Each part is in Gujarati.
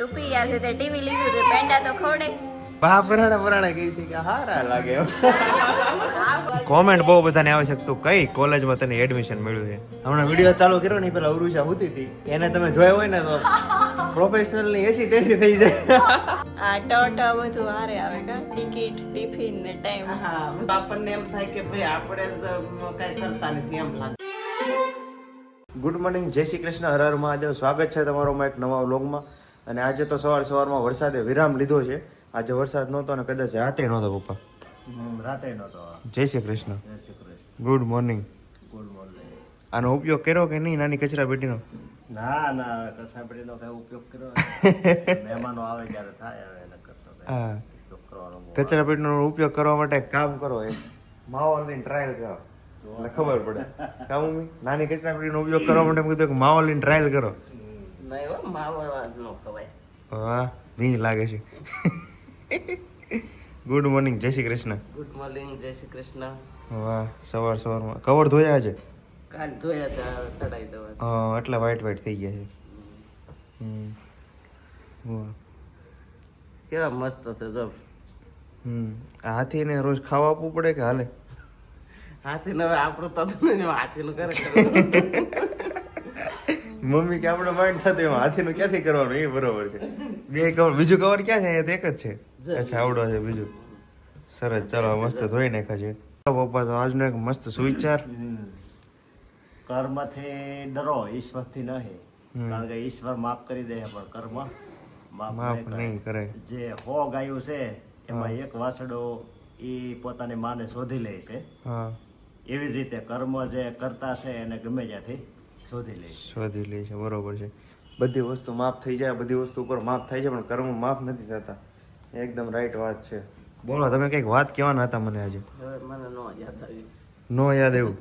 તું પી આજે તે ટીવી લીધું છે પેંડા તો ખવડે પરાણા કહે છે કે હારા લાગે. કોમેન્ટ બહુ બધાને આવે છે કે તું કઈ કોલેજમાં તને એડમિશન મળ્યું છે. હમણાં વિડીયો ચાલુ કર્યો ને પેલા ઉરુષા હોતી હતી એને તમે જોયો હોય ને તો પ્રોફેશનલ ની એસી તેસી થઈ જાય. આ ટોટા બધું હારે આવે કા ટિકિટ ટિફિન ને ટાઈમ. હા આપણને એમ થાય કે ભાઈ આપણે કઈ કરતા નથી એમ લાગે. ગુડ મોર્નિંગ, જય શ્રી કૃષ્ણ, હર હર મહાદેવ. સ્વાગત છે તમારું એક નવા વ્લોગમાં. અને આજે તો સવારમાં વરસાદે વિરામ લીધો છે. આજે વરસાદ નહોતો અને કદાચ રાતે નહોતો પપ્પા. રાતે નતો. જય શ્રી કૃષ્ણ, જય Shri Krishna. Good morning. Good morning. આનો ઉપયોગ કર્યો કે નહીં નાની કચરા પેટીનો? ના કસાપડીનો કઈ ઉપયોગ કર્યો મહેમાનો આવે ત્યારે થાય હવે એને કરતો હા, ઉપયોગ કરવાનો કચરા પેટીનો ઉપયોગ કરવા માટે એક કામ કરો, એક માહોલની ટ્રાયલ કરો એટલે ખબર પડે. કામ મમ્મી નાની કચરા પેટીનો ઉપયોગ કરવા માટે મેં કીધું કે માહોલની ટ્રાયલ કરો. નહીં હો માવા નો ખવાય. વાહ, ભી લાગે છે. ગુડ મોર્નિંગ, જય શ્રી કૃષ્ણ. ગુડ મોર્નિંગ, જય શ્રી કૃષ્ણ. વાહ, સવારમાં કવર ધોયા છે. કાલ ધોયા હતા સડાઈ દવા. હા, એટલા વ્હાઈટ થઈ ગયા છે. વાહ. કેવા મસ્ત છે જો. આ હાથીને રોજ ખાવા આપવું પડે કે હાલે? હાથી ને હવે આપણું તો હાથી નું કરે. મમ્મી કે આપણે માઇન્ડ થતું એમાં હાથીનું ક્યાંથી કરવાનું, એ બરોબર છે. બે કવર, બીજું કવર ક્યાં છે? એ તો એક જ છે. અચ્છા, આવડો છે બીજું. સરસ, ચાલો મસ્ત ધોઈ નાખ્યા છે. પપ્પા તો આજનો એક મસ્ત સુવિચાર. કર્મથી ડરો, ઈશ્વરથી નહીં. કારણ કે ઈશ્વર માફ કરી દે પણ કર્મ માફ નહીં કરે. જે 100 ગાયું છે એમાં એક વાસડો ઈ પોતાની માને શોધી લે છે. હા, એવી જ રીતે કર્મ જે કરતા છે એને ગમે ત્યાંથી શોધી લે છે. શોધી લે છે, બરોબર છે. બધી વસ્તુ માફ થઈ જાય, બધી વસ્તુ ઉપર માફ થાય છે, પણ કર્મ માફ નથી થતા. એકદમ રાઈટ વાત છે. બોલો, તમે કઈક વાત કહેવાના હતા મને આજે. હવે મને નો યાદ આવી. નો યાદ એવું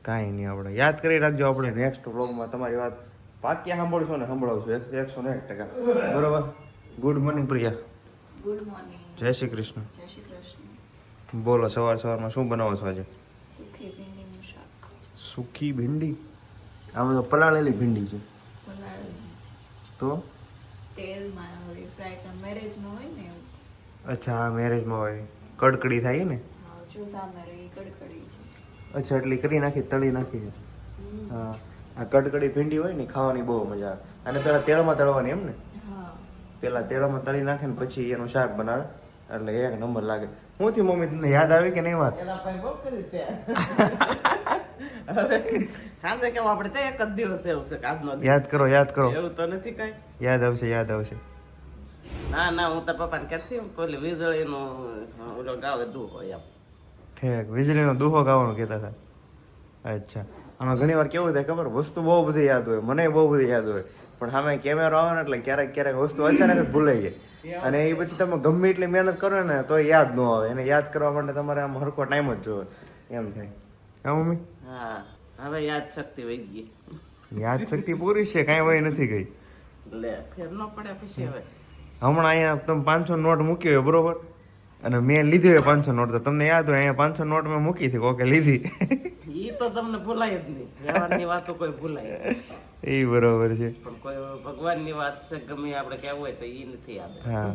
કાંઈ નહીં, આપણે યાદ કરી રાખજો. આપણે નેક્સ્ટ વ્લોગમાં તમારી વાત પાક્યા સાંભળશો ને સંભળાવશું 101%. બરોબર. Good morning Priya. Good morning. જય શ્રી કૃષ્ણ. જય શ્રી કૃષ્ણ. બોલો, સવારમાં શું બનાવો છો આજે? સુખી ભીંડીનું શાક. સૂકી ભીંડી? આમાં તો પલાળેલી ભીંડી છે પલાળેલી તો. તેલમાં હોય ફ્રાય કર મેરેજમાં હોય ને એવું. અચ્છા, હા, મેરેજમાં હોય કડકડી થાય ને. હા, જો સામે રહી કડકડી છે. અચ્છા, એટલી કરી નાખી, તળી નાખી છે. હા, આ કડકડી ભીંડી હોય ને ખાવાની બહુ મજા આવે. અને પેલા તેલમાં તળવાની એમ ને? હા. પેલા તેલમાં તળી નાખે ને પછી એનું શાક બનાવે એટલે એક નંબર લાગે. હું થી મમ્મી, તમને યાદ આવી કે નહીં વાત? એના ભાઈ બહુ કરી છે. સાંજે કેમ આપણે તો એક જ દિવસ એવું છે કે આજનો દિવસ. યાદ કરો એવું તો નથી કઈ. યાદ આવશે. ના હું તો પપ્પાને કહેતી પેલી વીજળીનું ઓલો ગાવે દુઃખ હોય એમ. ઠીક, વીજળીનો દુહો ગાવાનું કહેતા હતા. અચ્છા, આમાં ઘણી વાર કેવું થાય ખબર? વસ્તુ બહુ બધી યાદ હોય, મને બહુ બધી યાદ હોય, પણ સામે કેમેરો આવે ને એટલે ક્યારેક વસ્તુ અચાનક જ ભૂલાઈ જાય. અને એ પછી તમે ગમે એટલી મહેનત કરો ને તો યાદ ન આવે. એને યાદ કરવા માટે તમારે આમ હરખો ટાઈમ જ જોવે એમ થાય. હા મમ્મી? હા, હવે યાદ શક્તિ વહી ગઈ. યાદ શક્તિ પૂરી છે, કાંઈ વહી નથી ગઈ. લે ફેર ન પડે પછી હવે. હમણાં અહીંયા તમે 500 નોટ મૂકી હોય બરોબર, અને મેં લીધી હોય 500 નોટ, તો તમને યાદ હોય અહીંયા 500 નોટ મેં મૂકી હતી, કોકે લીધી. ઈ તો તમને ભૂલાય જ નહીં. વ્યવહારની વાતો કોઈ ભૂલાય નહીં. એ બરોબર છે. પણ કોઈ ભગવાનની વાત છે ગમે આપણે કહેવું હોય તો ઈ નથી યાદ. હા,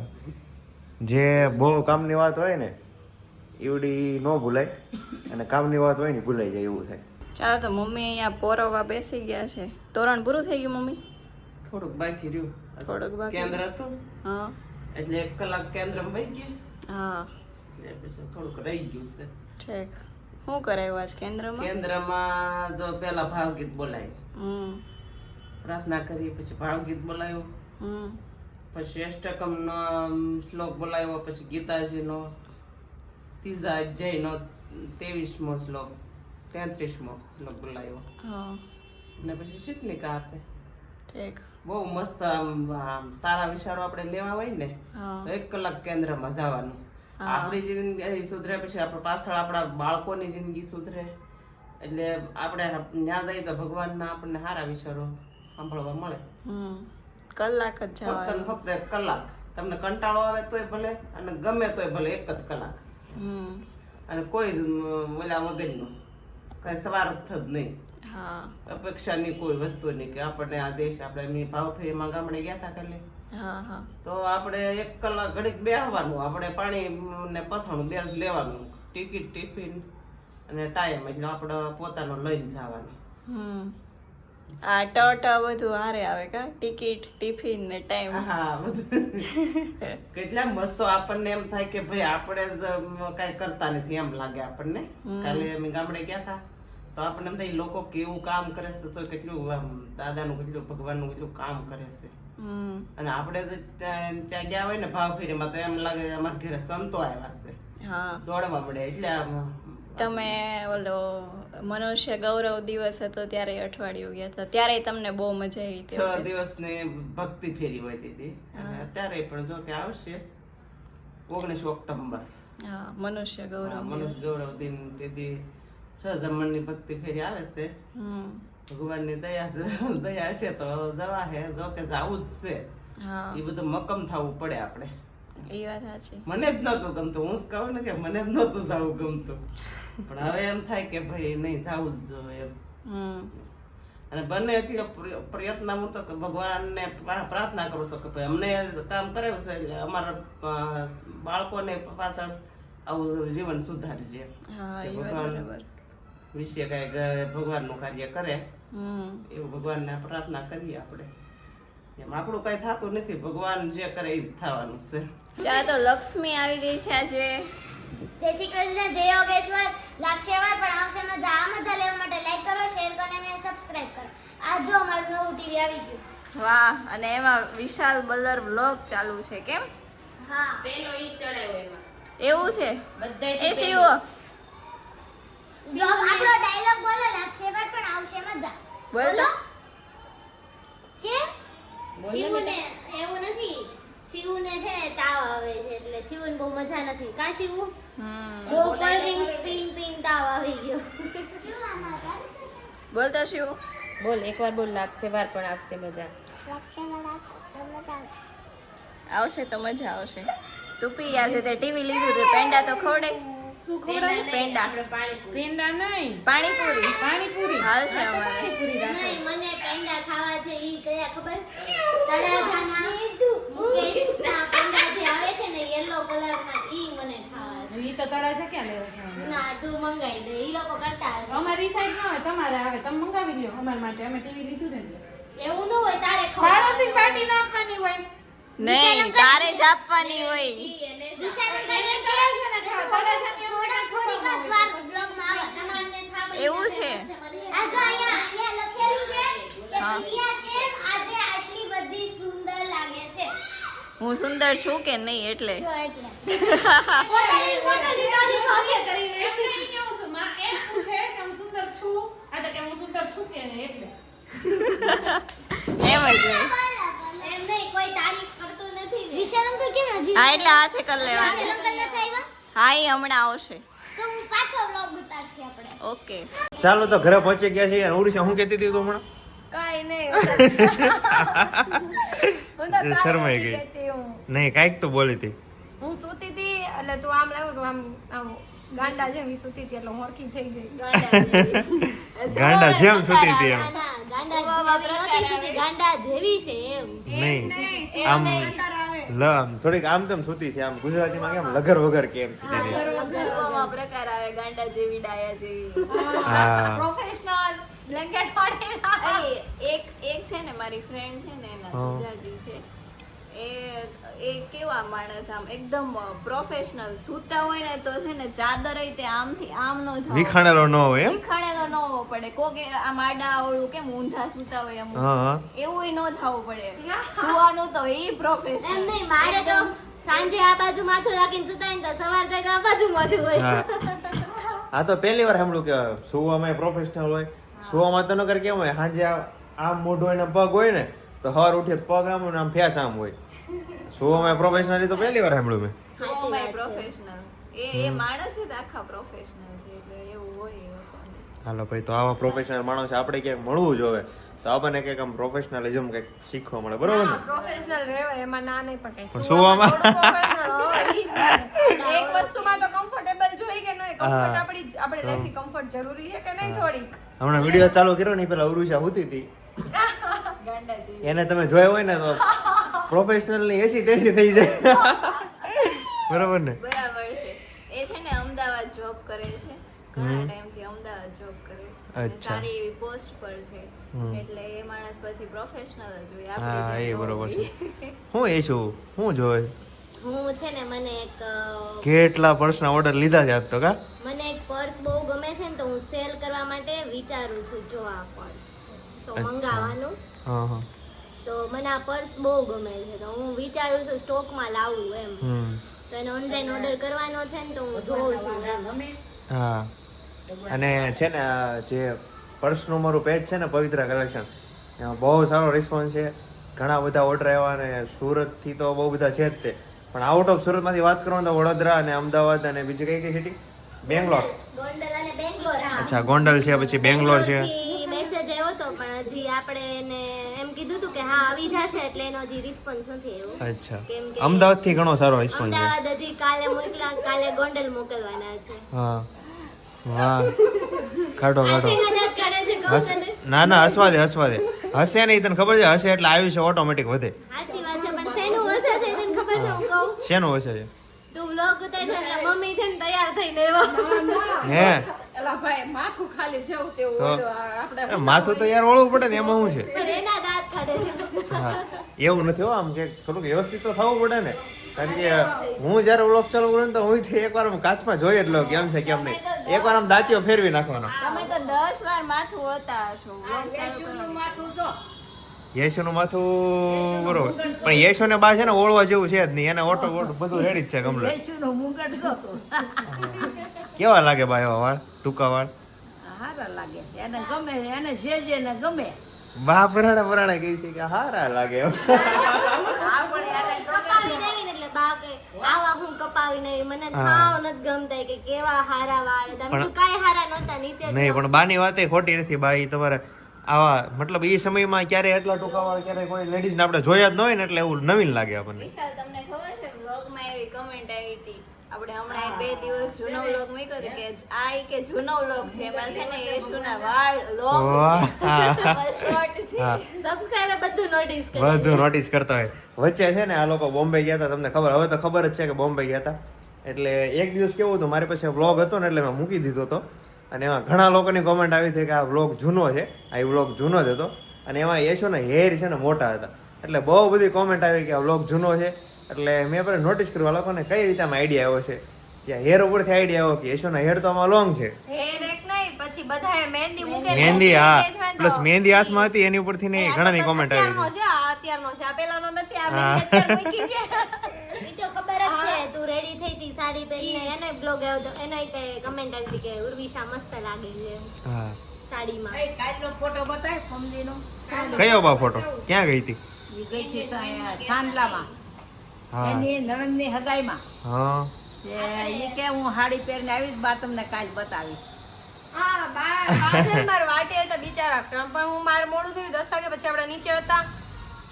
જે બહુ કામની વાત હોય ને એવડી ન ભૂલાય, અને કામની વાત હોય ને ભૂલાઈ જાય એવું થાય. ચાલો તો મમ્મી અહીંયા પોરવા બેસી ગયા છે. તોરણ પૂરું થઈ ગયું મમ્મી? થોડુંક બાકી રહ્યું. થોડુંક બાકી. કેન્દ્ર હતું હા. એટલે 1 કલાક કેન્દ્રમાં વહી ગયા. હા. એટલે પછી થોડુંક રહી ગયું છે. ઠીક. શું કરાવ્યું આજ કેન્દ્રમાં? કેન્દ્રમાં જો પેલા ભાવગીત બોલાયું, પ્રાર્થના કરી, પછી ભાવગીત બોલાયું, પછી અષ્ટકમનો શ્લોક બોલાવ્યો, પછી ગીતાજીનો 3જા અધ્યાયનો 23મો શ્લોક, 33મો શ્લોક બોલાવ્યો, અને પછી શીતનિકા આપે. ઠીક. બહુ મસ્ત આમ સારા વિચારો આપણે લેવા હોય ને તો 1 કલાક કેન્દ્રમાં જવાનું. આપણી જિંદગી સુધરે, પછી આપણે પાછળ આપણા બાળકોની જિંદગી સુધરે. એટલે આપણે ત્યાં જઈએ તો ભગવાનના આપણને સારા વિચારો સાંભળવા મળે. કલાક જ જવાનું. ફક્ત 1 કલાક. તમને કંટાળો આવે તોય ભલે, અને ગમે તોય ભલે, 1 જ કલાક. અને કોઈ ઓલા વગરનું કઈ સ્વાર્થ જ નહીં, અપેક્ષાની કોઈ વસ્તુ નહીં કે આપણને આ દેશ, આપણે એમની ભાવફેરીમાં ગામડે ગયા હતા કાલે, હા હા તો આપણે 1 કલાક ઘડીક બેસવાનું, આપણે પાણી ને પથાણું બે જ લેવાનું, ટિકિટ ટિફિન અને ટાઈમ એટલે આપણે પોતાનો લઈને જવાનું. આ ટોટા બધું હારે આવે કા ટિકિટ ટિફિન ને ટાઈમ. હા બધું કેટલા મસ્ત આપણને એમ થાય કે ભાઈ આપણે જ કઈ કરતા નથી એમ લાગે આપણને. કાલે અમે ગામડે ગયા હતા તો આપણને એમ થાય લોકો કેવું કામ કરે છે, તો કેટલું દાદાનું કેટલું ભગવાનનું કેટલું કામ કરે છે. અને આપણે જે ત્યાં ગયા હોય ને ભાવ ફેરીમાં તો એમ લાગે અમારા ઘરે સંતો આવ્યા છે, હા દોડવા મળે. એટલે તમે ઓલો મનુષ્ય ગૌરવ દિવસ હતો ત્યારે અઠવાડિયું ગયા હતા, ત્યારે તમને બહુ મજા આવી હતી. 6 દિવસની ભક્તિ ફેરી હોય હતી અને અત્યારે પણ જો કે આવશે 19 ઓક્ટોબર. હા મનુષ્ય ગૌરવ મનુષ્ય ગૌરવ દિન તેથી 6 જમણની ભક્તિ ફેરી આવે છે. ભગવાનની દયા હશે તો જવા હે, જો કે જાવું જ છે. હા એ બધું મક્કમ થવું પડે આપણે. એ વાત સાચી. મને જ નતું ગમતું, હું જ કહું ને કે મને જ નતું જવું ગમતું, પણ હવે એમ થાય કે ભાઈ નહીં જાવું જ જોઈએ એમ. અને બંને એટલો પ્રયત્ન હું તો ભગવાનને પ્રાર્થના કરું છું કે ભાઈ અમને કામ કરાવ્યું છે એટલે અમારા બાળકોને પાછળ આવું જીવન સુધારજે. હા એ વાત ભગવાન બરાબર. વિશે કઈ ભગવાનનું કાર્ય કરે એવું ભગવાનને પ્રાર્થના કરીએ આપણે. એમ આપણું કઈ થતું નથી, ભગવાન જે કરે એ જ થવાનું છે. ચા તો લક્ષ્મી આવી ગઈ છે આજે. જય શ્રી કૃષ્ણ, જય યોગેશ્વર. લાગશે વાર પણ આવશે મજા. આ મજા લેવા માટે લાઈક કરો, શેર કરો અને સબસ્ક્રાઇબ કરો. આ જો અમારું નવું ટીવી આવી ગયું. વાહ, અને એમાં વિશાલ બલર વ્લોગ ચાલુ છે કેમ? હા પેલો ઈ ચડાયો એમાં એવું છે? બધાય એ શિવો બ્લોગ આપણો ડાયલોગ બોલો, લાગશે વાર પણ આવશે મજા. બોલો. કે શિવુને એવું નથી, શિવુને છે ને તાવ આવે છે એટલે શિવુને બહુ મજા નથી. કા શિવુ? બહુ કોલ્ડ ડ્રિંક્સ પીન તાવ આવી ગયો. બોલ તો શિવો. બોલ એકવાર બોલ, લાગશે વાર પણ આવશે મજા. આવશે તો મજા આવશે. તું પી આજે તે ટીવી લીધું તે પેંડા તો ખવડે. શું ખવડાવે? પેંડા. આપણે પાણીપુરી. પેંડા નહીં, પાણીપુરી પાણીપુરી હાલશે અમારે. પાણીપુરી રાખો. નહીં, મને પેંડા ખાવા છે. ઈ કયા ખબર? તળાજાના મુકેશના પેંડા જે આવે છે ને યલો કલરના, ઈ મને ખાવા છે. ઈ તો તળાજા ક્યાં લેવા છે હવે? ના, તું મંગાઈ દે. ઈ લોકો કરતા હશે. અમારી સાઈડ ના હોય, તમારે આવે, તમે મંગાવી લ્યો અમાર માટે. અમે ટીવી લીધું ને એટલે. એવું ન હોય, તારે પાડોશી પાર્ટી ના આપવાની હોય. નહીં, તારે જ આપવાની હોય. વિશાલ અંકલ એમ કહે છે ને કે તળાજાની અમને થોડીક જ વાર બ્લોગમાં આવે. તમારને થાબડી એવું છે? આ જો અહીંયા લખેલું છે કે પ્રિયા કેમ આજે આટલી બધી સુંદર લાગે છે. હું સુંદર છું કે નહીં એટલે. જો એટલે પોતાની તારી ભાગ્ય કરીને એમને ઈ કેવું છું, માં એમ પૂછે કે હું સુંદર છું, આ તો કે હું સુંદર છું કે નહીં એટલે. એમ જ હોય. એમ નહીં, કોઈ તારીફ કરતું નથી ને. વિશાલ અંકલ કેમ હજી હા એટલે હાથે કરી લેવાનું. વિશાલ અંકલ નથી આવ્યા? હા એ હમણાં આવશે. તો હું પાછો વ્લોગ ઉતારશે આપણે. ઓકે. ચાલો તો ઘરે પહોંચી ગયા છીએ. અને ઉડીશા હું કહેતી હતી તું હમણાં? કાઈ નહીં હું તો શરમાઈ ગઈ. નહીં કાંઈક તો બોલી હતી. હું સૂતી હતી એટલે તું આમ લાવ્યો તો આમ આમ ગાંડા જેવી સૂતી હતી એટલે હું હરખી થઈ ગઈ. ગાંડા જેમ સૂતી હતી એમ. ગાંડા જેવી છે એમ. નહીં આમ આમ થોડીક આમ તેમ સૂતી હતી. આમ ગુજરાતીમાં કેમ લગર વગર કેમ સૂતી હતી. ગરબામાં પ્રકાર આવે ગાંડા જેવી ડાયા જેવી. હા પ્રોફેશનલ બ્લેન્કેટ પાડેલા. અરે, એક છે ને મારી ફ્રેન્ડ છે ને એના જીજાજી છે એ કેવા માણસ આમ એકદમ પ્રોફેશનલ સૂતા હોય ને તો છે ને ચાદર ય તે આમથી આમ નો થાય. વિખાણેલો ન હોય એમ. વિખાણેલો ન હોવો પડે. કોકે આમ આડા આવડું કેમ ઊંધા સૂતા હોય એમ હા એવું ય ન થવું પડે. સુવાનું તો એ એમ પ્રોફેશનલ. નહીં, મારે તો સાંજે આ બાજુ માથું રાખીને સુતા હોય ને તો સવાર થાય તો આ બાજુ માથું હોય. હા આ તો પહેલી વાર સાંભળ્યું કે સુવામાં પ્રોફેશનલ હોય. સુવામાં તો નકર કેમ હોય, સાંજે આમ મોઢું હોય ને પગ હોય ને તો સવાર ઉઠીએ પગ આમ ને આમ ફેસ આમ હોય. સુવામાં પ્રોફેશનલ તો પહેલી વાર સાંભળ્યું મેં. સુવામાં પ્રોફેશનલ એ માણસ જ આખા પ્રોફેશનલ છે એટલે એવું હોય એ લોકોને. હાલો ભાઈ તો આવા પ્રોફેશનલ માણસ આપણે ક્યાંક મળવું જોવે તો આપણને કંઈક આમ પ્રોફેશનલિઝમ કંઈક શીખવા મળે. બરોબર ને? પ્રોફેશનલ રહેવાય એમાં ના નહીં પણ કઈ પણ સુવામાં? એક વસ્તુમાં તો કમ્ફર્ટેબલ જોઈએ કે નહીં. કમ્ફર્ટ આપણી લાઈફની કમ્ફર્ટ જરૂરી છે કે નહીં થોડીક. હમણાં વિડીયો ચાલુ કર્યો ને પેલા ઉરુષા હુતી હતી. ગાંડા જેવી. એને તમે જોયા હોય ને તો પ્રોફેશનલ ની એસી તેસી થઈ જાય બરોબર ને? બરાબર છે. એ છે ને અમદાવાદ જોબ કરે છે, ઘણા ટાઈમથી અમદાવાદ જોબ કરે, અને અચ્છા. સારી એવી પોસ્ટ પર છે, એટલે એ માણસ પછી પ્રોફેશનલ જ હોય. હા આપણી એ જેમ ન બરોબર હોય. છે. હું એ છું હું જોઈ હું છે ને મને એક કેટલા પર્સના ઓર્ડર લીધા છે આજ તો કા? મને એક પર્સ બહુ ગમે છે ને તો હું સેલ કરવા માટે વિચારું છું. જો આ પર્સ છે તો અચ્છા. મંગાવવાનું, હા હા તો મને આ પર્સ બહુ ગમે છે તો હું વિચારું છું સ્ટોકમાં લાવવું એમ. તો એને ઓનલાઈન ઓર્ડર કરવાનો છે ને તો હું જોઉં છું એમ. હા અને છે ને આ જે પર્સનું મારું પેજ છે ને પવિત્ર કલેક્શન, એમાં બહુ સારો રિસ્પોન્સ છે. ઘણા બધા ઓર્ડર આવ્યા અને સુરતથી તો બહુ બધા છે જ તે, પણ આઉટ ઓફ સુરતમાંથી વાત કરું તો વડોદરા અને અમદાવાદ અને બીજી કઈ કઈ સિટી? બેંગ્લોર. ગોંડલ અને બેંગ્લોર. હા. અચ્છા ગોંડલ છે, પછી બેંગ્લોર છે. બેંગ્લોરથી મેસેજ આવ્યો તો પણ હજી આપણે એને એમ કીધું હતું કે હા આવી જશે, એટલે એનો હજી રિસ્પોન્સ નથી આવ્યો. અચ્છા કેમ કે અમદાવાદથી ઘણો સારો રિસ્પોન્સ છે. અમદાવાદ હજી કાલે મોકલા, કાલે ગોંડલ મોકલવાના છે. હા વાહ કાઢો કાઢો. આશી મદદ કરે છે કહું હસ તને. ના ના હસવા દે હસવા દે. હસે નહીં તને ખબર છે, હસે એટલે આયુષ્ય ઓટોમેટિક વધે. સાચી વાત છે પણ શેનું હશે છે તને ખબર છે હું કહું? શેનું હસે છે? તું વ્લોગ ઉતાર છે એટલે મમ્મી છે ને તૈયાર થઈને આવ્યો. હે એલા ભાઈ માથું ખાલી જેવું તેવું તો ઓલું આપણે માથું તો યાર વળવું પડે ને, એમાં શું છે? પણ એના દાંત કાઢે છે. હા એવું નથી હો, આમ કે થોડુંક વ્યવસ્થિત તો થવું પડે ને. કારણ કે હું જ્યારે વ્લોગ ચાલુ કરું ને તો હું એકવાર આમ કાચમાં જોઈ જ લઉં કેમ છે કેમ નહીં. એકવાર આમ દાંતીઓ ફેરવી નાખવાનો. તમે તો 10 વાર માથું વળતા હશો vlog ચાલુ કરવાની. યેશુનું માથું બરોબર, પણ યેશુને બા છે ને ઓળવા જેવું છે જ નહીં, એને ઓટો બધું રેડી જ છે કમ્પ્લીટ. કેવા લાગે બા એવા વાળ, ટૂંકા વાળ? હારા લાગે એને ગમે એને જે ને ગમે બા પરાણે કહે છે કે હારા લાગે. કપાવી નહીં ને એટલે બા કે આવા હું કપાવી નહીં, મને થાવ નથી ગમતા કે કેવા હારા વાળ. તમે તો કાંઈ હારા નહોતા નીચે જ નહીં પણ બાની વાત એ ખોટી નથી. બા ઈ તમારે આવા મતલબ એ સમયમાં ક્યારે એટલા ટૂંકા વાળ ક્યારે કોઈ લેડીઝને આપણે જોયા જ ન હોય ને, એટલે એવું નવીન લાગે આપણને. વિશાલ, તમને ખબર છે વ્લોગમાં એવી કમેન્ટ આવી હતી, આપણે હમણાં 2 દિવસ જૂનો વ્લોગ મૂક્યો હતો કે આ ઈ કે જૂનો વ્લોગ છે, એમાં છે ને યેશુના વાળ લોંગ છે, શોર્ટ છે. હા સબસ્ક્રાઇબર બધું નોટિસ કરે. બધું નોટિસ કરતા હોય. વચ્ચે છે ને આ લોકો બોમ્બે ગયા હતા, તમને ખબર, હવે તો ખબર જ છે કે બોમ્બે ગયા હતા. એટલે એક દિવસ કેવું હતું, મારી પાસે વ્લોગ હતો ને એટલે મેં મૂકી દીધો હતો, અને એમાં ઘણા લોકોની કોમેન્ટ આવી હતી કે આ વ્લોગ જૂનો છે, આ વ્લોગ જૂનો જ હતો. અને એમાં યેશુના હેર છે ને મોટા હતા, એટલે બહુ બધી કોમેન્ટ આવી કે આ વ્લોગ જૂનો છે. એટલે મેં પણ નોટિસ કર્યું આ લોકોને કઈ રીતે આમાં આઈડિયા આવ્યો છે, ત્યાં હેર ઉપરથી આઈડિયા આવ્યો કે યેશુના હેર તો આમાં લોંગ છે. હેર એક નહીં, પછી બધાએ મહેંદી મૂકેલી મહેંદી, હતી, હા engagement પ્લસ તો. મહેંદી હાથમાં હતી એની ઉપરથી ને આ ઘણાની તો કોમેન્ટ આવી અત્યારનો હતી. છે, આ અત્યારનો છે, આ પેલાનો નથી, આ મહેંદી અત્યારે મૂકી છે. ઈ તો ખબર જ છે તું રેડી થઈ હતી સાડી પહેરીને, એને બ્લોગ આવ્યો તો એનો કમેન્ટ આવી હતી કે ઉર્વિશા મસ્ત લાગે છે હા સાડીમાં. એ કાલનો ફોટો બતાય ફમદીનો કયો બા ફોટો ક્યાં ગઈ હતી? ઈ ગઈ હતી થાંડલામાં હા એની નણંદની હગાઈમાં. હા ઈ કે હું હાડી પહેરીને આવી બા તમને કાલ બતાવી. હા, બા છે ને મારા વાટે હતા બિચારા, પણ હું મારે મોડું થયું 10 વાગે, પછી આપણે નીચે હતા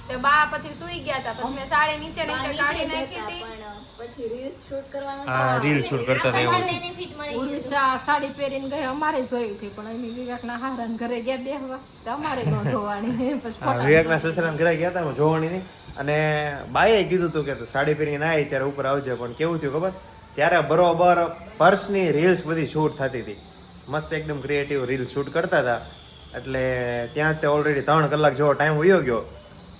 તો બા પછી સુઈ ગયા હતા, પછી મેં સાડી નીચે કાઢી નાખી હતી. પણ પછી રીલ્સ શૂટ કરવાનું હા રીલ શૂટ કરતા હતા એવું હતું. બેનિફિટ મળી ગયું. ઉર્વિશા સાડી પહેરીને ગઈ, અમારે જોયું હતી પણ અમે વિવેકના હારાને ઘરે ગયા બેહવા તો અમારે ન જોવાની. પછી હા, વિવેકના સસરાના ઘરે ગયા હતા જોવાની નહીં, અને બાઈએ કીધું હતું કે તું સાડી પહેરીને આવી ત્યારે ઉપર આવજે. પણ કેવું થયું ખબર, ત્યારે બરોબર પર્સની રીલ્સ બધી શૂટ થતી હતી, મસ્ત એકદમ ક્રિએટિવ રીલ્સ શૂટ કરતા હતા. એટલે ત્યાં તે ઓલરેડી 3 કલાક જેવો ટાઈમ વયો ગયો.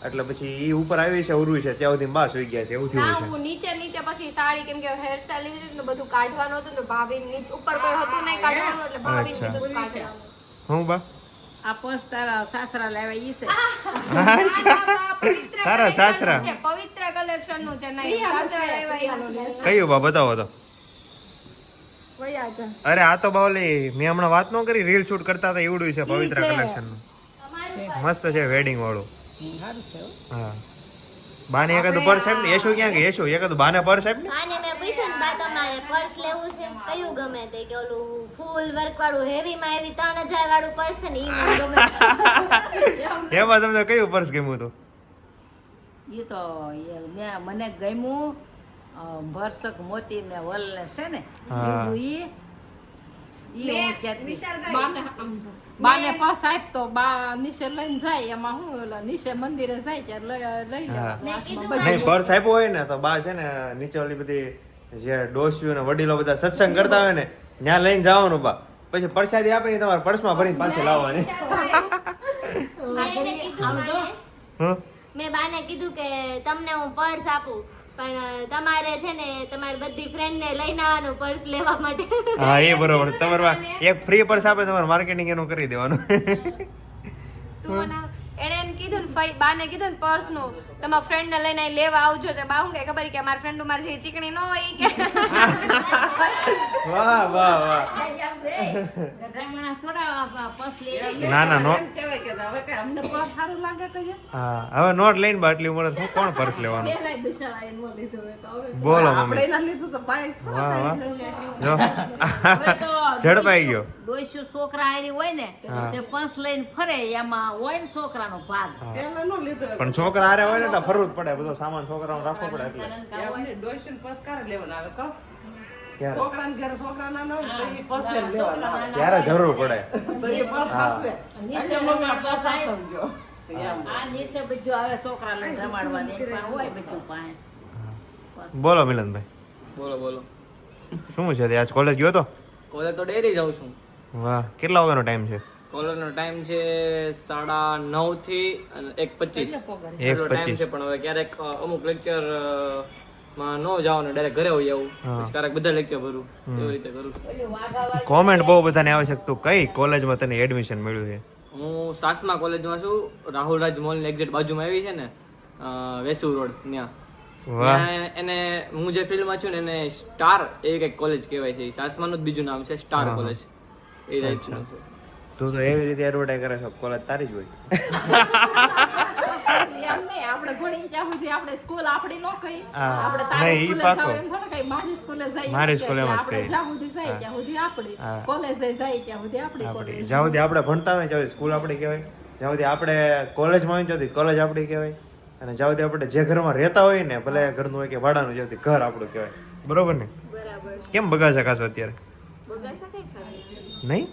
એટલે પછી ઈ ઉપર આવી છે ઉરવી છે ત્યાં સુધી બા સુઈ ગયા છે, એવું થયું ના, છે. હું નીચે પછી સાડી, કેમ કે હેરસ્ટાઈલ લીધી હતી ને બધું કાઢવાનું હતું, તો ભાભી નીચે ઉપર કોઈ હતું નહીં કાઢવાનું, એટલે ભાભી અચ્છા. બધું કાઢવાનું. હું બા આ પર્સ તારા સાસરા લાવ્યા ઈ છે. પવિત્ર તારા સાસરા છે, પવિત્ર કલેક્શન નું છે, નહીં સાસરા લેવાય. કયું બા બતાવો તો. વયા જા. અરે આ તો બાવલી મેં હમણાં વાત ન કરી, રીલ શૂટ કરતા હતા એવડું છે પવિત્ર કલેક્શન નું, મસ્ત છે વેડિંગ વાળું. સારું છે હો. હા બાને એકાદું પર્સ આપ ને. યશુ ક્યાં ગઈ? યશુ એકાદું બાને પર્સ આપ ને. આને મેં પૂછ્યું ને બા તમારે પર્સ લેવું છે કયું ગમે તે, કે ઓલું ફૂલ વર્ક વાળું હેવી માં એવી 3000 વાળું પર્સ છે ને ઈ મને ગમે. એમાં તમને કયું પર્સ ગમ્યું હતું? ઈ તો મને ગમ્યું ભરસક મોતી ને વલ ને છે ને હા. ઈ ઈ હું કહેતી. બાને આમ જો. બાને પાસ આપ તો બા નીચે લઈને જાય એમાં હું ઓલા નીચે મંદિરે જાય ત્યારે લઈ હા. લેવા. નહીં પર્સ આપ્યો હોય ને તો બા છે ને નીચે ઓલી બધી જે ડોસીઓ ને વડીલો બધા સત્સંગ કરતા હોય ને ત્યાં લઈને જવાનું બા પછી પ્રસાદી આપે ને તમારા પર્સમાં ભરીને પાછી લાવવાની હં? મેં બાને કીધું કે તમને હું પર્સ આપું પણ તમારે છે ને તમારી બધી ફ્રેન્ડ ને લઈને આવવાનું પર્સ લેવા માટે. હા એ બરોબર તમારે એક ફ્રી પર્સ આપે તમારે માર્કેટિંગ એનું કરી દેવાનું તું અને એણે એમ કીધું ને ફઈ બાને કીધું ને પર્સ નું તમારા ફ્રેન્ડ ને લઈને અહીં લેવા આવજો તો બા હું કે ખબર કે મારા ફ્રેન્ડ મારી જે ચીકણી ન હોય ઈ કે વાહ વાહ વાહ ગઢા માણસ થોડા પર્સ લઈ લે. ના ના નો એમ કહેવાય કે હવે કઈ અમને પર્સ સારું લાગે તો છે. હા હવે નોટ લઈને બા એટલી ઉંમરે હું કોણ પર્સ લેવાનું પેલાય બિચારા એને ન લીધું હોય તો હવે બોલો આપણે મમ્મી એના લીધું તો બાઈક વાહ વાહ થોડા જો ઝડપાઈ ગયો ડોસ્યું છોકરા હારી હોય ને તે પર્સ લઈને ફરે એમાં હોય ને છોકરાનો ભાગ. પેલા નો લીધું પણ છોકરા હારે હોય ને એટલે ફરવું જ પડે બધો સામાન છોકરાનો રાખવો પડે એટલે એમને ડોશીને પર્સ કારે લેવાના આવે કહો ત્યારે છોકરાને ઘરે છોકરાના ન હોય તો ઈ પર્સ લઈને લેવાના આવે. ત્યારે જરૂર પડે તો ઈ પર્સ આપે એટલે મમ્મી આ પર્સ આપજો એમ. આ નીચે બધું આવે છોકરા લઈને રમાડવા દે પણ હોય બધું પાસે. બોલો મિલનભાઈ બોલો બોલો શું છે તે આજ કોલેજ ગયો તો કોલેજ તો ડેરી જાઉં છું. વાહ કેટલા વાગ્યાનો ટાઈમ છે કોલેજનો ટાઈમ છે 9:30 થી 1:25 એટલો ટાઈમ 1:25 છે પણ હવે ક્યારેક અમુક લેક્ચર માં ન જવાનું ડાયરેક્ટ ઘરે હોઈ આવું હા. પછી ક્યારેક બધા લેક્ચર ભરું એવી રીતે કરું છું. કોમેન્ટ બહુ બધાને આવે છે કે તું કઈ કોલેજમાં તને એડમિશન મળ્યું છે હું સાસમા કોલેજમાં છું. રાહુલ રાજ મોલની એક્ઝેક્ટ બાજુમાં આવી છે ને વેસુ રોડ ત્યાં વાહ ત્યાં એને હું જે ફિલ્ડમાં છું ને એને સ્ટાર એવી કઈક કોલેજ કહેવાય છે. સાસમાનું જ બીજું નામ છે સ્ટાર હા, હા. કોલેજ એ રીતનું છે. તું તો એવી રીતે એડવર્ટાઈઝ કરે છે કોલેજ તારી જ હોય એમ નહીં, આપણે ભણી ત્યાં સુધી આપણે સ્કૂલ આપણી ન કહી હા. આપણે તારી નહીં, ઈ સ્કૂલે પાકો. જાવ એમ થોડા કઈ મારી સ્કૂલે જાય મારી એમ કે સ્કૂલે એમ જ આપણે કહી. જ્યાં સુધી જાય ત્યાં સુધી આપણી હા. કોલેજે જાય ત્યાં સુધી આપણી આપણી કોલેજ જ્યાં સુધી આપણે ભણતા હોય ત્યાં સુધી સ્કૂલ આપણી કહેવાય જ્યાં સુધી આપણે કોલેજમાં હોય ત્યાં સુધી કોલેજ આપણી કહેવાય અને જ્યાં સુધી આપણે જે ઘરમાં રહેતા હોય ને ભલે ઘરનું હોય કે ભાડાનું જ્યાં સુધી ઘર આપણું કહેવાય બરોબર ને બરાબર કેમ બગાડશે ખાસો અત્યારે બગાસા કઈ ખાવી નહીં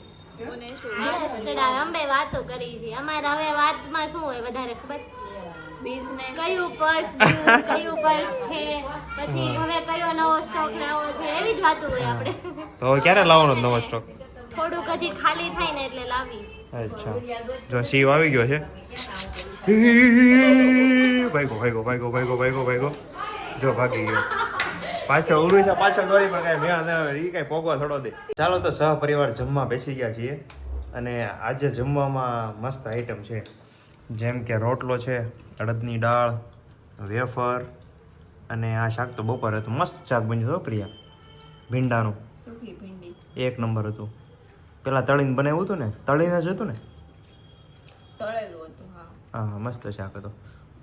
મને શું આળસ ચડાવે. અમે વાતો કરી છે અમારે હવે વાતમાં શું હોય વધારે ખબર બિઝનેસ કયું પર્સ કયું પર્સ છે પછી હવે કયો નવો સ્ટોક લાવવો છે એવી જ વાતો હોય આપણે. તો હવે ક્યારે લાવવાનો નવો સ્ટોક થોડુંક હજી ખાલી થાય ને એટલે લાવી. અચ્છા જો શિવ આવી ગયો છે ભાઈગો ભાઈગો ભાઈગો ભાઈગો ભાઈગો ભાઈગો જો ભાગી ગયો પાછળ ઉરું છે પાછળ દોડી પણ કઈ મેળ ના આવે ઈ કઈ પોગવા થોડો દે ચાલો તો સહપરિવાર જમવા બેસી ગયા છીએ અને આજે જમવામાં મસ્ત આઈટમ છે જેમ કે રોટલો છે અડદની દાળ વેફર અને આ શાક તો બપોરે હતું મસ્ત શાક બન્યું હતું પ્રિયા ભીંડાનું સુકી ભીંડી એક નંબર હતું પેલા તળીને બનાવ્યું હતું ને તળીને જ હતું ને તળેલું હતું હા હા મસ્ત શાક હતો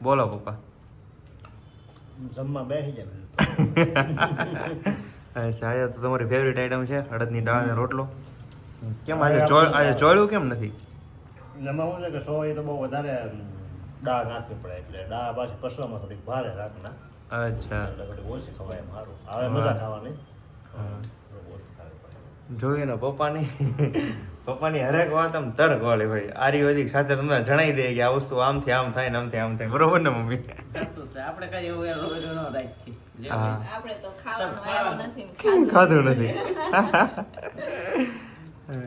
બોલો પપ્પા જમવા બેસી જાય અચ્છા આજે તો તમારી ફેવરિટ આઈટમ છે અડદની દાળ અને રોટલો કેમ આજે ચોળ્યું કેમ નથી એમાં શું છે કે સો એ તો બહુ વધારે દાળ નાખવી પડે એટલે દાળ પાછી પસવામાં થોડીક ભારે રાખના અચ્છા એટલે થોડીક ઓછી ખવાય એમ સારું આવે મજા ખાવાની હા. થોડુંક ઓછું ખાવી પડે જોયું ને પપ્પાની હરેક વાત આમ તર્ક વાળી હોય આયુર્વેદિક સાથે તમને જણાવી દે કે આ વસ્તુ આમથી આમ થાય ને આમથી આમ થાય બરોબર ને મમ્મી સાચું છે આપણે કઈ એવું એનું બધું ન રાખીએ જે હા આપણે તો ખાવાનું આવ્યું નથી ને ખાધું નથી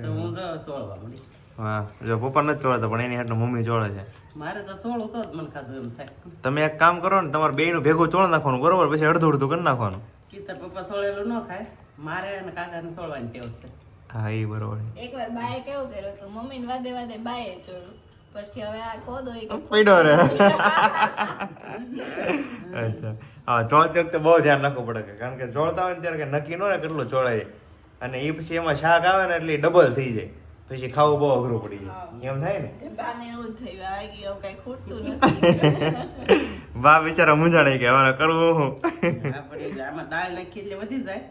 તો હું તો સોળવા મળી હા જો પપ્પા નથી ચોળતા પણ એની હાટનું મમ્મી ચોળે છે મારે તો સોળું તો જ મને ખાધું એમ થાય તમે એક કામ કરો ને તમારે બેયનું ભેગું ચોળ નાખવાનું બરોબર પછી અડધું અડધું કરી નાખવાનું કીધા પપ્પા સોળેલું ન ખાય મારે અને કાકાને સોળવાની ટેવ છે હા એ બરોબર એકવાર બાએ કેવું કર્યું હતું મમ્મીને વાદે વાદે બાએ ચોળ્યું પછી હવે આ કોદો એ કે પડ્યો રે અચ્છા હા ચોળતી વખતે બહુ ધ્યાન રાખવું પડે કે કારણ કે ચોળતા હોય ને ત્યારે કે નક્કી ન રહે કેટલું ચોળાય અને એ પછી એમાં શાક આવે ને એટલે ડબલ થઈ જાય પછી ખાવું બહુ અઘરું પડી જાય એમ થાય ને બાને એવું જ થયું આ કે એવું કઈ ખૂટતું નથી બા બિચારા મૂંઝાણે કે હવે કરવું હું આપણે આમાં દાળ નાખી એટલે વધી જાય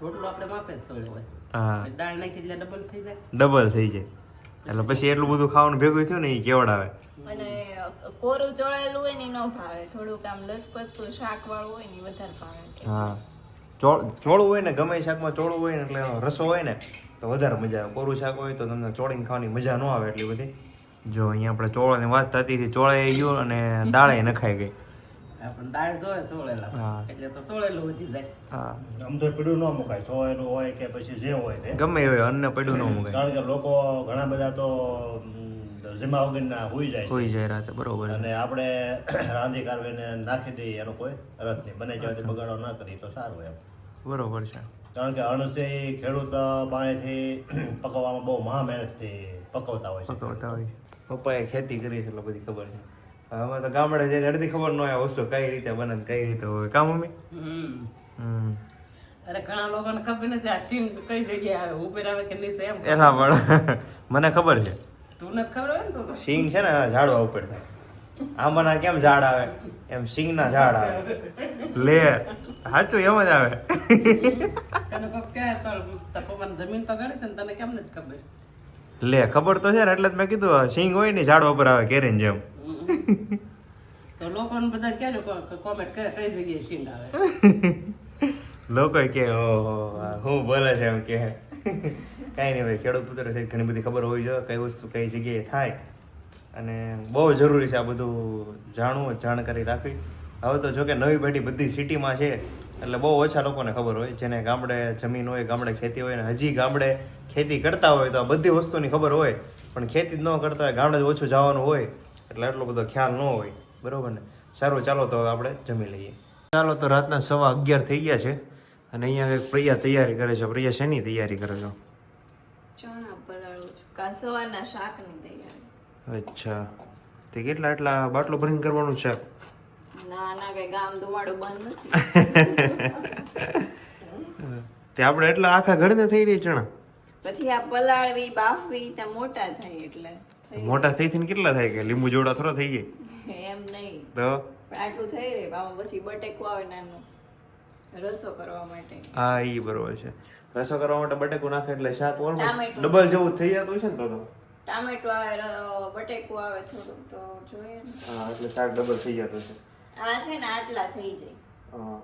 રોટલો આપણે માપે જ સોળ્યો હોય હા દાળ નાખી એટલે ડબલ થઈ જાય ડબલ થઈ જાય એટલે પછી એટલું બધું ખાવાનું ભેગું થયું ને એ કેવડાવે અને કોરું ચોળેલું હોય ને ઈ ન ભાવે થોડુંક આમ લચપચતું શાક વાળું હોય ને ઈ વધારે ભાવે હા ચોળું હોય ને ગમે એ શાકમાં ચોળું હોય ને એટલે એનો રસો હોય ને તો વધારે મજા આવે. કોરું શાક હોય તો તમને ચોળીને ખાવાની મજા ન આવે એટલી બધી. જો અહીંયા આપણે ચોળાની વાત થતી હતી, ચોળાઈ ગયું અને દાળે નખાઈ ગઈ. આપણને દાળ જોઈએ સોળેલા, હા. એટલે તો સોળેલું વધી જાય. હા, આમ તો પીડું ન મુકાય, સોયેલું હોય કે પછી જે હોય તે. ગમે એવું અન્ન પડ્યું ન મુકાય, કારણ કે લોકો ઘણા બધા તો જમા વગરના હોઈ જાય હોઈ છે જાય રાતે. બરોબર છે. અને આપણે રાંધી કાઢવીને નાખી દઈએ એનો કોઈ અરજ નહીં. બને જ્યાંથી બગાડો ના કરી તો સારું એમ. બરોબર છે. કારણ કે અણસે ખેડૂત પાસેથી પકવવામાં બહુ મહા મહેનતથી પકવતા હોય છે. પકવતા હોય. પપ્પાએ ખેતી કરી છે એટલે બધી ખબર છે. હવે તો ગામડે જઈને અડધી ખબર ન હોય આ વસ્તુ કઈ રીતે બને ને કઈ રીતે હોય. કા મમ્મી? અરે ઘણા લોકોને ખબર નથી આ સિંગ કઈ જગ્યાએ આવે, ઉપર આવે કે નીચે એમ. એના પણ મને ખબર છે. તું નથી ખબર હોય ને તો સિંગ છે ને ઝાડવા ઉપર થાય. આંબાના કેમ ઝાડ આવે એમ સિંગના ઝાડ આવે. લે સાચું એમ જ આવે. તને કોક કહે તો પપ્પાને જમીન તો ગણી છે ને તને કેમ નથી ખબર? લે ખબર તો છે ને એટલે જ મેં કીધું સિંગ હોય ને ઝાડવા ઉપર આવે કેરીન જેમ. તો લોકોને બધા કહેજો કોમેન્ટ કરે કઈ જગ્યાએ સિંગ આવે. લોકો કે ઓહો હું બોલે છે એમ કે કાંઈ નહીં ભાઈ, ખેડૂત પુત્ર છે ઘણી બધી ખબર હોવી જોઈએ કઈ વસ્તુ કઈ જગ્યાએ થાય. અને બહુ જરૂરી છે આ બધું જાણવું, જાણકારી રાખવી. હવે તો જો કે નવી પેઢી બધી સિટીમાં છે એટલે બહુ ઓછા લોકોને ખબર હોય. જેને ગામડે જમીન હોય, ગામડે ખેતી હોય ને હજી ગામડે ખેતી કરતા હોય તો આ બધી વસ્તુની ખબર હોય, પણ ખેતી જ ન કરતા હોય, ગામડે જ ઓછું જવાનું હોય એટલે એટલો બધો ખ્યાલ ન હોય. બરોબર ને? સારું, ચાલો તો હવે આપણે જમી લઈએ. ચાલો તો રાતના 11:15 થઈ ગયા છે અને અહીંયા કંઈક પ્રિયા તૈયારી કરે છે. પ્રિયા શેની તૈયારી કરે છો? ચણા પલાળું છું, કા સવારના શાકની તૈયારી. અચ્છા, તે એટલા બાટલો ભરીને કરવાનું છે? ના ના, કઈ ગામ ધુમાડું બંધ નથી. તે આપણે એટલા આખા ઘરને થઈ રહી ચણા? પછી આ પલાળવી બાફવી ત્યાં મોટા થાય એટલે મોટા થઈ થઈને કેટલા થાય કે લીંબુ જોડા થોડા થઈ જાય? એમ નહીં, તો પણ આટલું થઈ રહે. આમાં પછી બટેકું આવે નાનું રસો કરવા માટે. હા, ઈ બરોબર છે. રસો કરવા માટે બટેકું નાખે એટલે શાક ઓલમોસ્ટ ટામેટું. ડબલ જેવું થઈ જતું છે ને તો. ટામેટું આવે, બટેકું આવે થોડું તો જોઈએ ને. હા, એટલે શાક ડબલ થઈ જતું છે. આ છે ને આટલા થઈ જાય. હા,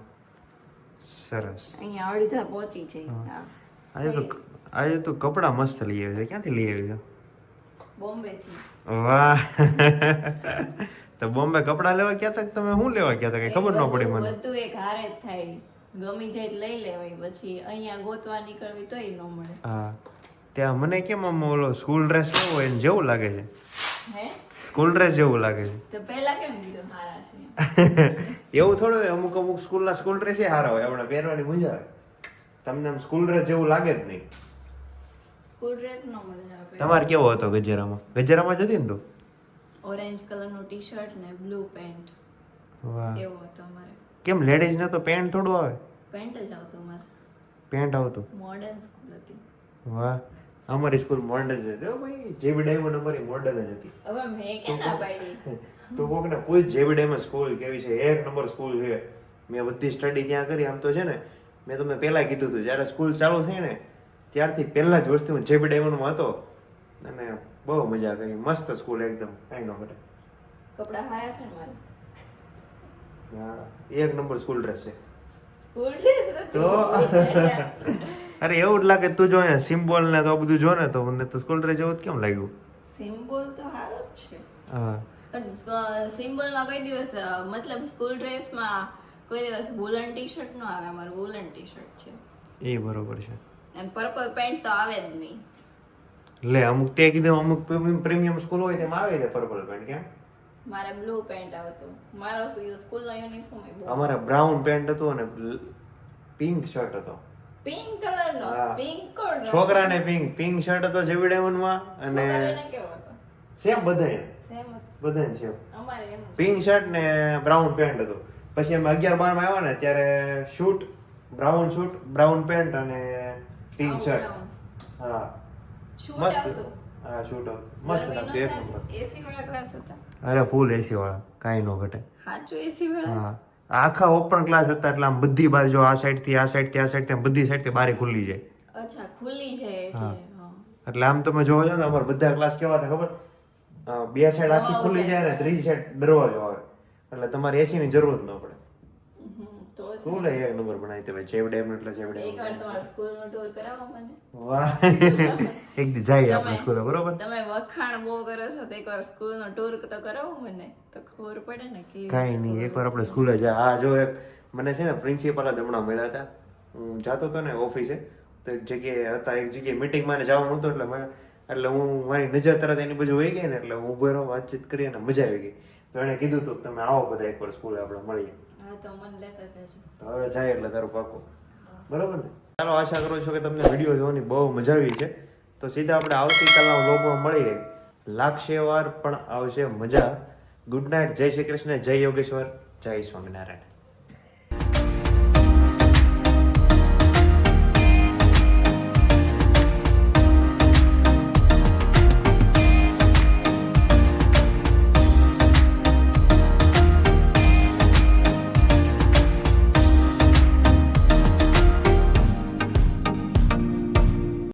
સરસ. અહીંયા અડધા પહોંચી જાય. આજે તો કપડા મસ્ત લઈ આવી છે. ક્યાંથી લઈ આવી છે? બોમ્બે થી. વાહ. તો બોમ્બે કપડા લેવા ગયા તા તમે શું લેવા ગયા તા? કઈ ખબર ન પડી મને. બધું એક હારે જ થાય, ગમી જાય તો લઈ લેવાય, પછી અહીંયા ગોતવા નીકળવી તોય ન મળે. હા, ત્યાં મને કેમ આમ ઓલો સ્કૂલ ડ્રેસ કેવો હોય એને જેવું લાગે છે. હે? સ્કૂલ ડ્રેસ જેવું લાગે છે. તો પહેલા કેમ કીધું હારા છે? એવું થોડું હોય, અમુક સ્કૂલના સ્કૂલ ડ્રેસ એ સારા હોય, આપણે પહેરવાની મજા આવે. તમને આમ સ્કૂલ ડ્રેસ જેવું લાગે જ નહીં. સ્કૂલ ડ્રેસ નો મજા આવે. તમારે કેવો હતો ગજરામાં? ગજરામાં જતી ને તું? ઓરેન્જ કલર નું ટી શર્ટ ને બ્લુ પેન્ટ વાહ. એવો હતો અમારે. કેમ લેડીઝ ને તો પેન્ટ થોડું આવે? પેન્ટ જ આવતું અમારે. પેન્ટ આવતું? મોડર્ન સ્કૂલ હતી. વાહ, અમારી સ્કૂલ મોડર્ન જ હતી હો ભાઈ. જેબી ડાયમંડ અમારી મોડર્ન જ હતી. હવે મેં ક્યાં ના પાડી. તું કોક ને પૂછ જેબી ડાયમંડ સ્કૂલ કેવી છે. 1 નંબર સ્કૂલ છે. મેં બધી સ્ટડી ત્યાં કરી. આમ તો છે ને મેં તમને પહેલા કીધું હતું જ્યારે સ્કૂલ ચાલુ થઈ ને ત્યારથી પહેલા જ વર્ષથી હું જેબી ડાયમંડમાં હતો અને બહુ મજા કરી. મસ્ત સ્કૂલ એકદમ, કાંઈ ન ઘટે. કપડા હારા છે ને મારે. હા, 1 નંબર સ્કૂલ ડ્રેસ છે. સ્કૂલ ડ્રેસ તો અરે એવું જ લાગે તું જો અહીંયા સિમ્બોલ ને તો આ બધું જો ને તો મને તો સ્કૂલ ડ્રેસ જેવું જ કેમ લાગ્યું? સિમ્બોલ તો હારો જ છે, હા, પણ સિમ્બોલ માં કોઈ દિવસ મતલબ સ્કૂલ ડ્રેસ માં કોઈ દિવસ વૂલન ટી શર્ટ નો આવે. અમારું વૂલન ટી શર્ટ છે. એ બરોબર છે. અને પર્પલ પેન્ટ તો આવે જ નહીં. લે અમુક તે કીધું અમુક પ્રીમિયમ સ્કૂલ હોય તેમાં આવે છે પર્પલ પેન્ટ. કેમ? મારે બ્લુ પેન્ટ આવતું. મારો સ્કૂલ નો યુનિફોર્મ અમારે બ્રાઉન પેન્ટ હતું અને પિંક શર્ટ હતો. પિંક કલર નો. હા. પિંક કોડ છોકરાને પિંક શર્ટ હતો જેવી ડાયમંડ માં અને કેવો હતો? સેમ બધાય સેમ બધાને સેમ અમારે એમ જ. પિંક શર્ટ ને બ્રાઉન પેન્ટ હતું. પછી અમે 11-12 માં આવ્યા ને ત્યારે શૂટ બ્રાઉન પેન્ટ અને પિંક શર્ટ. હા, શૂટ મસ્ત. આવતું. હા, શૂટ આવતું મસ્ત લાગતું એક નંબર. એસી વાળા ક્લાસ હતા. અરે ફૂલ એસી વાળા, કાંઈ ન ઘટે. સાચું એસી વાળા. હા, આખા ઓપન ક્લાસ હતા એટલે આમ બધી બાજુ આ સાઈડ થી આ સાઈડ થી આ સાઈડ થી બધી સાઈડ થી બારી ખુલ્લી જાય. અચ્છા, ખુલ્લી છે એટલે. હા. એટલે આમ તમે જોવો છો ને અમારા બધા ક્લાસ કેવા હતા ખબર? 2 સાઈડ આખી ખુલ્લી જાય ને 3 સાઈડ દરવાજો આવે એટલે તમારે એસી ની જરૂર જ ન પડે. તો સ્કૂલ એક નંબર બનાવી તે ભાઈ ચેવડે એમ એટલે ચેવડે એમ. એકવાર તમારા સ્કૂલનો ટૂર કરાવો મને. વાહ એક દી જાય આપણે સ્કૂલે બરોબર. તમે વખાણ બહુ કરો છો તો એકવાર સ્કૂલનો ટૂર તો કરાવો મને તો ખબર પડે ને કે કાંઈ નહીં એકવાર આપણે સ્કૂલે જાય. આ જો એક મને છે ને પ્રિન્સિપલ જ હમણાં મળ્યા હતા. હું જાતો હતો ને ઓફિસે તો એક જગ્યાએ હતા, એક જગ્યાએ મિટિંગમાં જવાનું હતું એટલે હું મારી નજર તરત એની બાજુ વહી ગઈ ને એટલે હું ઉભો રહ્યો, વાતચીત કરી અને મજા આવી ગઈ. તો એણે કીધું હતું કે તમે આવો બધા એકવાર સ્કૂલે આપણે મળીએ. હા તો મને લેતા જજો. તો હવે જાય એટલે તારું પાકું બરોબર ને. ચાલો આશા કરું છું કે તમને વિડીયો જોવાની બહુ મજા આવી છે. તો સીધા આપણે આવતીકાલના વ્લોગમાં મળીએ. લાગશે વાર પણ આવશે મજા. ગુડ નાઇટ, જય શ્રી કૃષ્ણ, જય યોગેશ્વર, જય સ્વામિનારાયણ.